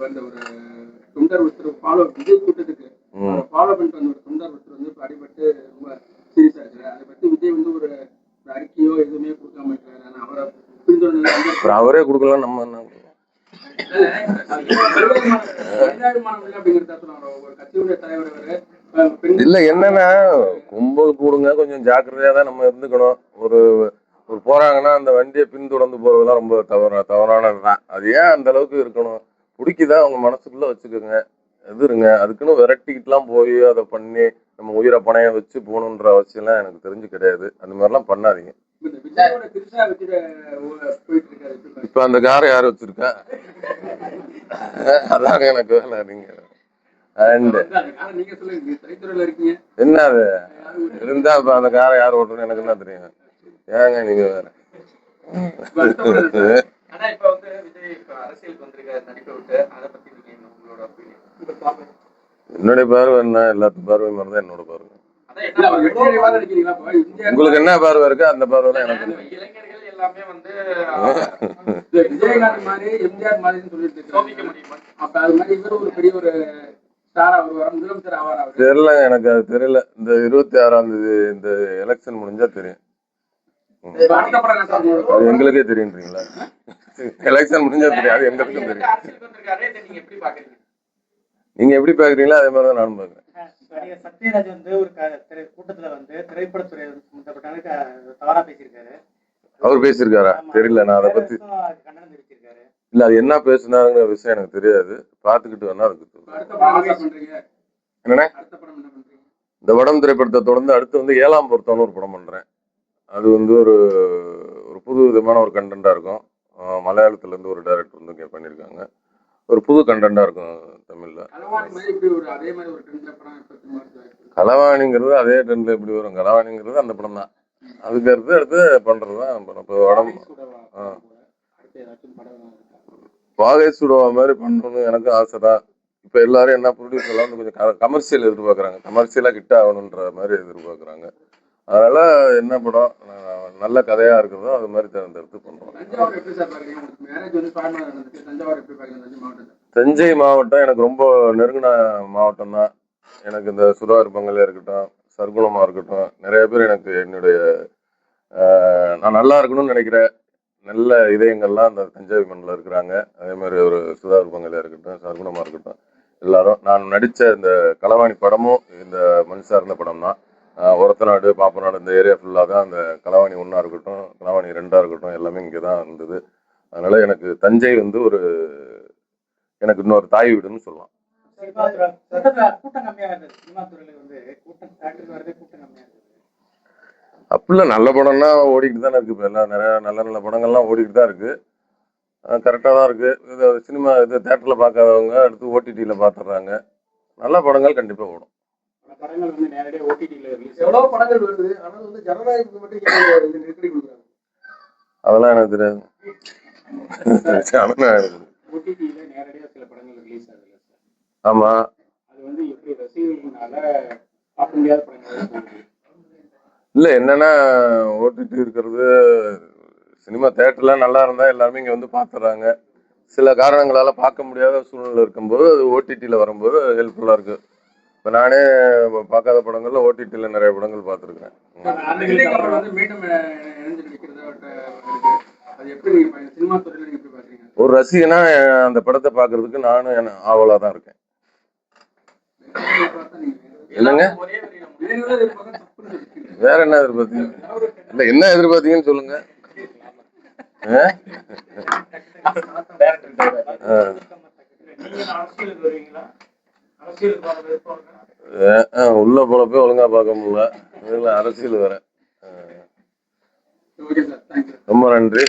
வந்த ஒரு தொண்டர் ஒருத்தர் ஃபாலோ விஜய் கூட்டத்துக்கு ஃபாலோ பண்ணிட்டு வந்த ஒரு தொண்டர் ஒருத்தர் வந்து அடிபட்டு ரொம்ப சீரியஸா இருக்காரு. அதை பத்தி விஜய் வந்து ஒரு அறிக்கையோ எதுவுமே கொடுக்காம இருக்காரு. அவரை பின்தொடர்ந்து அவரே கொடுக்கலாம். நம்ம என்ன இல்ல என்னன்னா கும்பல் கூடுங்க, கொஞ்சம் ஜாக்கிரதையா தான் நம்ம இருந்துக்கணும். ஒரு ஒரு போறாங்கன்னா அந்த வண்டியை பின்தொடர்ந்து போறதுலாம் ரொம்ப தவறானதுதான். அது ஏன் அந்த அளவுக்கு இருக்கணும்? பிடிக்குதா அவங்க மனசுக்குள்ள வச்சுக்கோங்க, எதிருங்க. அதுக்குன்னு விரட்டிக்கிட்டுலாம் போய் அதை பண்ணி நம்ம உயிரை பணைய வச்சு போகணுன்ற அவசியம்லாம் எனக்கு தெரிஞ்சு கிடையாது. அந்த மாதிரிலாம் பண்ணாதீங்க. இப்ப அந்த காரை யாரு வச்சிருக்கா? அதாங்க எனக்கு வேலை. நீங்க என்ன அது இருந்தா இப்ப அந்த காரை யார் ஓட்டணும் எனக்கு என்ன தெரியும்? ஏங்க நீங்க வேற என்னுடைய பார்வை என்ன? எல்லாத்துக்கும் பார்வை மாதிரிதான் என்னோட பார்வை. உங்களுக்கு என்ன பார்வை இருக்கு? அந்த பார்வை தான் எனக்கு. தெரியல, எனக்கு அது தெரியல. இந்த 26ஆம் தேதி இந்த எலெக்ஷன் முடிஞ்சா தெரியும். அது எங்களுக்கே தெரியுன்றீங்களா? எலெக்ஷன் முடிஞ்சா தெரியும், அது எங்களுக்கும் தெரியும். நீங்க எப்படி பாக்குறீங்களோ அதே மாதிரிதான் நானும் பாக்குறேன். சத்யராஜ் வந்து ஒரு கூட்டத்துல வந்து திரைப்படத்துறை தவறா பேசியிருக்காரு. அவர் பேசியிருக்காரா? தெரியல, நான் அதை பத்தி இல்ல. அது என்ன பேசினாருங்கிற விஷயம் எனக்கு தெரியாது. பாத்துக்கிட்டு வேணா இருக்கு. என்னன்னா இந்த வடம் திரைப்படத்தை தொடர்ந்து அடுத்து வந்து 7ஆம் பொருத்தம்னு ஒரு படம் பண்றேன். அது வந்து ஒரு புது விதமான ஒரு கண்டென்ட்டா இருக்கும். மலையாளத்துல இருந்து ஒரு டைரக்டர் வந்து இங்க பண்ணிருக்காங்க. ஒரு புது கண்டென்ட்டா இருக்கும் தமிழ்ல. களவாணிங்கிறது அதே ட்ரெண்ட்ல எப்படி வரும்? களவாணிங்கிறது அந்த படம் தான். அதுக்கு அடுத்து பண்றதுதான் இப்போ வடம். வாகை சுடுவா மாதிரி பண்ணணும்னு எனக்கு ஆசைதான். இப்ப எல்லாரும் என்ன ப்ரொடியூசர் எல்லாம் வந்து கொஞ்சம் கமர்ஷியல் எதிர்பார்க்கறாங்க. கமர்ஷியலா கிட்ட ஆகணுன்ற மாதிரி எதிர்பார்க்கறாங்க. அதனால என்ன படம் நல்ல கதையா இருக்கிறதோ அது மாதிரி தேர்ந்தெடுத்து பண்றோம். தஞ்சை மாவட்டம் எனக்கு ரொம்ப நெருங்கின மாவட்டம் தான். எனக்கு இந்த சுதாகர் பங்கலையா இருக்கட்டும், சர்க்குணமா இருக்கட்டும், நிறைய பேர் எனக்கு என்னுடைய நான் நல்லா இருக்கணும்னு நினைக்கிற நல்ல இதயங்கள்லாம் அந்த தஞ்சை மண்ணில் இருக்கிறாங்க. அதே மாதிரி ஒரு சுதாகர் பங்கலையா இருக்கட்டும், சர்க்குணமா இருக்கட்டும், எல்லாரும் நான் நடித்த இந்த களவாணி படமும் இந்த மண் சார்ந்த படம் தான். ஒரத்தநாடு, பாப்பநாடு இந்த ஏரியா ஃபுல்லாக தான் அந்த களவாணி 1 இருக்கட்டும், களவாணி 2 இருக்கட்டும், எல்லாமே இங்கே தான் இருந்தது. அதனால எனக்கு தஞ்சை வந்து எனக்கு இன்னொரு தாய் வீடுன்னு சொல்லலாம். அப்படிலாம் நல்ல படம்னா ஓடிக்கிட்டு தானே இருக்கு. இப்போ எல்லாம் நிறைய நல்ல நல்ல படங்கள்லாம் ஓடிக்கிட்டு தான் இருக்கு. கரெக்டாக தான் இருக்கு. சினிமா இது தேட்டரில் பார்க்காதவங்க அடுத்து ஓடிடியில் பார்த்துடுறாங்க. நல்ல படங்கள் கண்டிப்பாக ஓடும். அதெல்லாம் எனக்கு தெரியாது. ஆமா, இல்ல என்னன்னா ஓடிடி இருக்கிறது சினிமா தேட்டர்ல நல்லா இருந்தா எல்லாருமே இங்க வந்து பாத்துறாங்க. சில காரணங்களால பார்க்க முடியாத சூழ்நிலை இருக்கும்போது அது ஓடிடியில் வரும்போது ஹெல்ப்ஃபுல்லா இருக்கு. இப்போ நானே பார்க்காத படங்கள்ல ஓடிடியில் நிறைய படங்கள் பார்த்துருக்கேன். ஒரு ரசிகனா அந்த படத்தை பார்க்கறதுக்கு நானும் ஆவலா தான் இருக்கேன். இல்லைங்க, வேற என்ன எதிர்பார்த்தீங்க? இல்ல என்ன எதிர்பார்த்தீங்கன்னு சொல்லுங்க. உள்ள போலப்போ ஒழுங்கா பார்க்க முடியல. இதுல அரசியல் வேற. ரொம்ப நன்றி.